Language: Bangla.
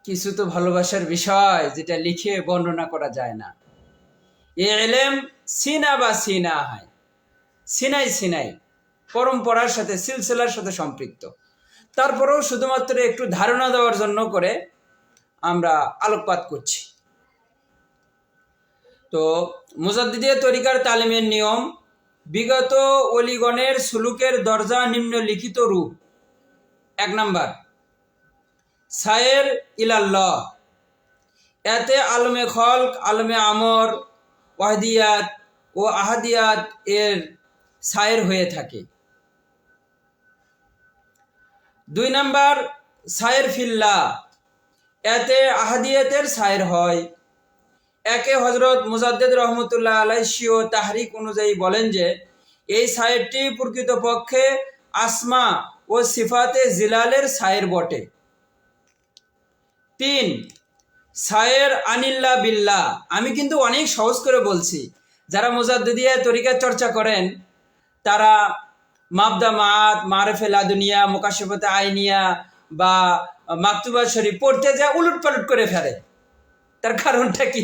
কিছু তো ভালোবাসার বিষয় যেটা লিখে বর্ণনা করা যায় না। এ এলেম সিনা বা সিনা হয়, সিনাই সিনাই পরম্পরার সাথে সিলসিলার সাথে সম্পৃক্ত। তারপরেও শুধুমাত্র একটু ধারণা দেওয়ার জন্য করে আমরা আলোকপাত করছি। তো মুজাদ্দিদিয়া তরিকার তালিমের নিয়ম, বিগত অলিগণের সুলুকের দরজা নিম্নলিখিত রূপ। 1 নাম্বার, সায়ের ইলাল্লাহ, এতে আলমে খলক, আলমে আমর, ওয়াহদিয়াত ও আহাদিয়াত এর সায়ের হয়ে থাকে। 2 নাম্বার, সায়ের ফিল্লাহ, এতে আহাদিয়াতের সায়ের হয়। একে হজরত মুজাদ্দেদ রহমতুল্লাহ আলাইহি শিও তাহরিক অনুযায়ী বলেন যে এই সায়েরটি প্রকৃতপক্ষে আসমা ও সিফাতে জিলালের সায়ের বটে। 3, সায়ের আনিল্লা বিল্লাহ। আমি কিন্তু অনেক সহজ করে বলছি, যারা মুজাদ্দিদিয়া তরিকার চর্চা করেন তারা মাবদা মাআত, মারেফে লাদুনিয়া, মুকাশফাতে আইনিয়া বা মাকতুবা শরীফ পড়তে যায় উলট পালট করে ফেলে। তার কারণটা কি?